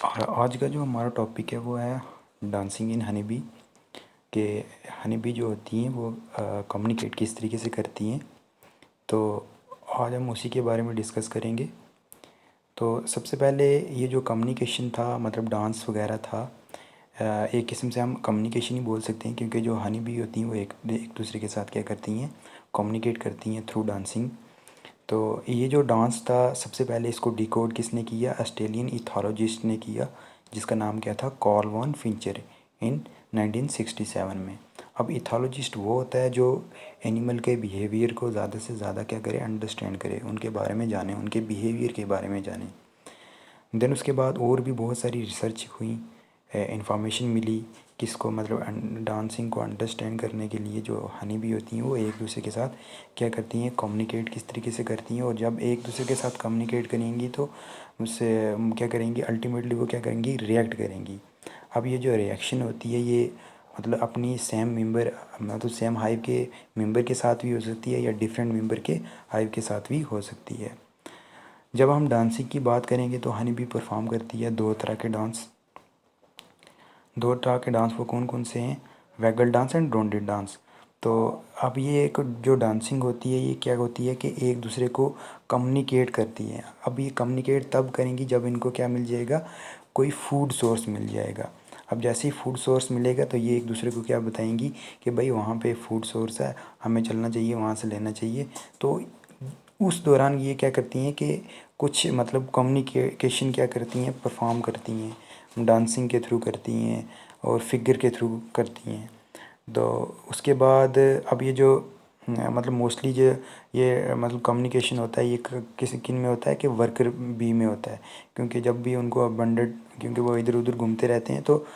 और आज का जो हमारा टॉपिक है वो है डांसिंग इन हनी बी के हनी बी जो होती हैं वो कम्युनिकेट किस तरीके से करती हैं। तो आज हम उसी के बारे में डिस्कस करेंगे। तो सबसे पहले ये जो कम्युनिकेशन था मतलब डांस वगैरह था, एक किस्म से हम कम्युनिकेशन ही बोल सकते हैं, क्योंकि जो हनी बी होती हैं वो एक एक दूसरे के साथ क्या करती हैं, कम्युनिकेट करती हैं थ्रू डांसिंग। तो ये जो डांस था सबसे पहले इसको डिकोड किसने किया, ऑस्ट्रेलियन इथोलॉजिस्ट ने किया, जिसका नाम क्या था, कार्ल वॉन फिंचर, इन 1967 में। अब इथोलॉजिस्ट वो होता है जो एनिमल के बिहेवियर को ज़्यादा से ज़्यादा क्या करे, अंडरस्टैंड करे, उनके बारे में जाने, उनके बिहेवियर के बारे में जाने। देन उसके बाद और भी बहुत सारी रिसर्च हुई, इंफॉर्मेशन मिली किसको मतलब डांसिंग को अंडरस्टैंड करने के लिए जो हनी बी होती हैं वो एक दूसरे के साथ क्या करती हैं, कम्युनिकेट किस तरीके से करती हैं। और जब एक दूसरे के साथ कम्युनिकेट करेंगी तो उससे क्या करेंगी, अल्टीमेटली वो क्या करेंगी, रिएक्ट करेंगी। अब ये जो रिएक्शन होती है ये मतलब अपनी सेम मेंबर मतलब सेम हाइव के मेंबर के साथ भी हो सकती है या डिफरेंट मेंबर के हाइव के साथ भी हो सकती है। जब हम डांसिंग की बात करेंगे तो हनी बी परफॉर्म करती है दो तरह के डांस। दो तरह के डांस वो कौन कौन से हैं, वैगल डांस एंड रोंडेड डांस। तो अब ये एक जो डांसिंग होती है ये क्या होती है कि एक दूसरे को कम्युनिकेट करती है। अब ये कम्युनिकेट तब करेंगी जब इनको क्या मिल जाएगा, कोई फूड सोर्स मिल जाएगा। अब जैसे ही फूड सोर्स मिलेगा तो ये एक दूसरे को क्या बताएंगी कि भाई वहाँ पे फूड सोर्स है, हमें चलना चाहिए, वहाँ से लेना चाहिए। तो उस दौरान ये क्या करती हैं कि कुछ मतलब कम्युनिकेशन क्या करती हैं, परफॉर्म करती हैं, डांसिंग के थ्रू करती हैं और फिगर के थ्रू करती हैं। तो उसके बाद अब ये जो मतलब मोस्टली जो ये मतलब कम्युनिकेशन होता है ये किसी किन में होता है कि वर्कर बी में होता है। क्योंकि जब भी उनको अबंडेंट, क्योंकि वो इधर उधर घूमते रहते हैं, तो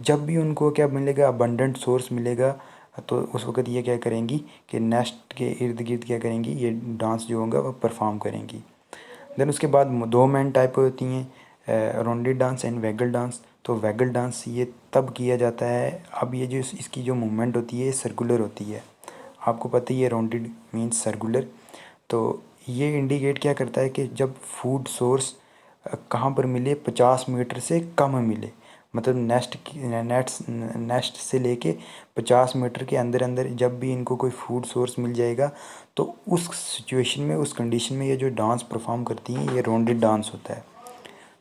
जब भी उनको क्या मिलेगा, अबंडेंट सोर्स मिलेगा, तो उस वक्त ये क्या करेंगी कि नेस्ट के इर्द गिर्द क्या करेंगी, ये डांस जो होगा वो परफॉर्म करेंगी। देन उसके बाद दो मेन टाइप होती हैं, rounded dance and vagal dance. तो वैगल डांस ये तब किया जाता है, अब ये जो इसकी जो मूवमेंट होती है ये सर्कुलर होती है। आपको पता ही है राउंडेड मीन्स सर्कुलर। तो ये इंडिकेट क्या करता है कि जब फूड सोर्स कहाँ पर मिले, 50 मीटर से कम मिले, मतलब नेस्ट से लेके 50 मीटर के अंदर अंदर जब भी इनको कोई फूड सोर्स मिल जाएगा, तो उस सिचुएशन में, उस कंडीशन में ये जो डांस परफॉर्म करती हैं ये राउंडेड डांस होता है।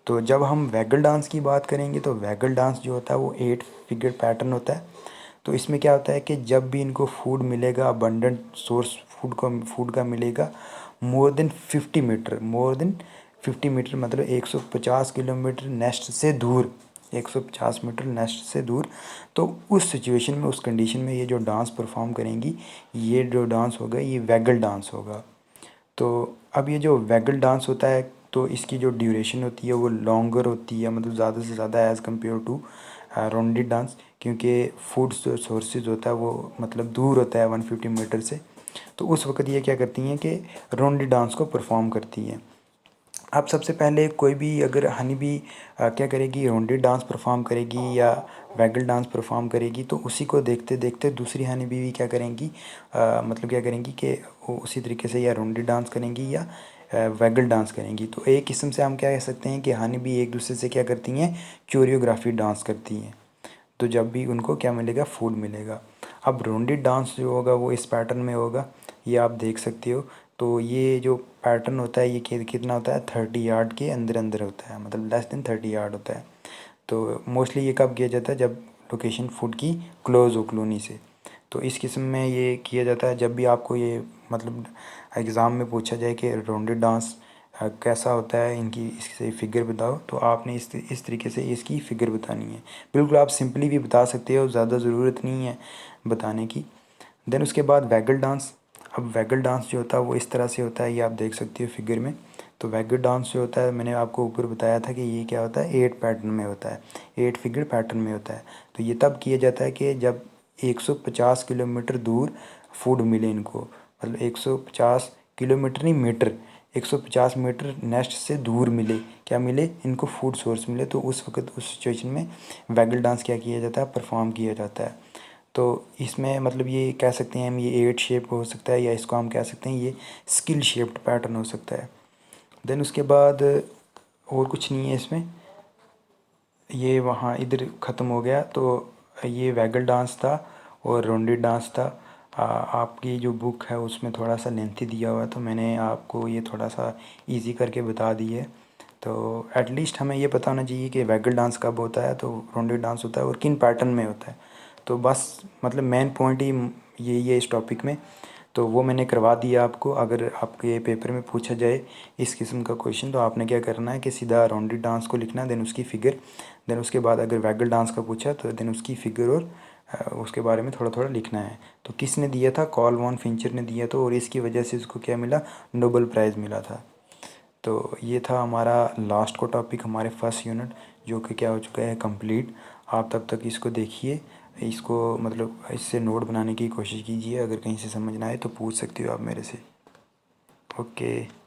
तो जब हम वैगल डांस की बात करेंगे तो वैगल डांस जो होता है वो 8 फिगर पैटर्न होता है। तो इसमें क्या होता है कि जब भी इनको फूड मिलेगा, अबंडेंट सोर्स फूड का मिलेगा, मोर देन 50 मीटर मतलब 150 किलोमीटर नेस्ट से दूर, 150 मीटर नेस्ट से दूर। तो उस सिचुएशन में, उस कंडीशन में ये जो डांस परफॉर्म करेंगी, ये जो डांस होगा ये वैगल डांस होगा। तो अब ये जो वैगल डांस होता है तो इसकी जो ड्यूरेशन होती है वो लॉन्गर होती है, मतलब ज़्यादा से ज़्यादा as compare to rounded dance, क्योंकि फूड सोर्सेज होता है वो मतलब दूर होता है 150 मीटर से। तो उस वक्त ये क्या करती हैं कि राउंडेड डांस को परफॉर्म करती हैं। अब सबसे पहले कोई भी अगर हनी भी क्या करेगी, राउंडेड डांस परफॉर्म करेगी या वैगल डांस परफॉर्म करेगी, तो उसी को देखते देखते दूसरी हनी भी क्या करेंगी, मतलब क्या करेंगी कि वो उसी तरीके से या राउंडेड डांस करेंगी या वैगल डांस करेंगी। तो एक किस्म से हम क्या कह सकते हैं कि हनी भी एक दूसरे से क्या करती हैं, कोरियोग्राफी डांस करती हैं। तो जब भी उनको क्या मिलेगा, फूड मिलेगा। अब राउंडेड डांस जो होगा वो इस पैटर्न में होगा, ये आप देख सकते हो। तो ये जो पैटर्न होता है ये कितना होता है, 30 यार्ड के अंदर अंदर होता है, मतलब लेस देन 30 यार्ड होता है। तो मोस्टली ये कब किया जाता है, जब लोकेशन फूड की क्लोज हो कॉलोनी से। तो इस किस्म में ये किया जाता है। जब भी आपको ये मतलब एग्ज़ाम में पूछा जाए कि राउंडेड डांस कैसा होता है, इनकी इससे फिगर बताओ, तो आपने इस तरीके से इसकी फ़िगर बतानी है। बिल्कुल आप सिंपली भी बता सकते हो, ज़्यादा ज़रूरत नहीं है बताने की। देन उसके बाद वैगल डांस। अब वैगल डांस जो होता है वो इस तरह से होता है, ये आप देख सकते हो फिगर में। तो वैगल डांस जो होता है मैंने आपको ऊपर बताया था कि ये क्या होता है, 8 पैटर्न में होता है, 8 फिगर पैटर्न में होता है। तो ये तब किया जाता है कि जब 150 किलोमीटर दूर फूड मिले इनको, मतलब 150 किलोमीटर नहीं, मीटर, 150 मीटर नेस्ट से दूर मिले, क्या मिले इनको, फूड सोर्स मिले। तो उस वक्त उस सिचुएशन में वैगल डांस क्या किया जाता है, परफॉर्म किया जाता है। तो इसमें मतलब ये कह सकते हैं हम, ये 8 शेप हो सकता है या इसको हम कह सकते हैं ये स्किल शेप्ड पैटर्न हो सकता है। देन उसके बाद और कुछ नहीं है इसमें। ये वहाँ इधर ख़त्म हो गया। तो ये वैगल डांस था और राउंडेड डांस था। आपकी जो बुक है उसमें थोड़ा सा लेंथी दिया हुआ है, तो मैंने आपको ये थोड़ा सा इजी करके बता दी है। तो एटलीस्ट हमें ये पता होना चाहिए कि वैगल डांस कब होता है, तो राउंडेड डांस होता है और किन पैटर्न में होता है। तो बस मतलब मेन पॉइंट ही यही है इस टॉपिक में। तो वो मैंने करवा दिया आपको। अगर आपके पेपर में पूछा जाए इस किस्म का क्वेश्चन, तो आपने क्या करना है कि सीधा राउंडेड डांस को लिखना है, देन उसकी फ़िगर, देन उसके बाद अगर वैगल डांस का पूछा तो देन उसकी फ़िगर और उसके बारे में थोड़ा थोड़ा लिखना है। तो किसने दिया था? कार्ल वॉन फिंचर ने दिया था, और इसकी वजह से उसको क्या मिला? नोबेल प्राइज़ मिला था। तो ये था हमारा लास्ट को टॉपिक, हमारे फर्स्ट यूनिट, जो कि क्या हो चुका है, कंप्लीट। आप तब तक इसको देखिए, इसको मतलब इससे नोट बनाने की कोशिश कीजिए। अगर कहीं से समझ ना आए तो पूछ सकते हो आप मेरे से। ओके।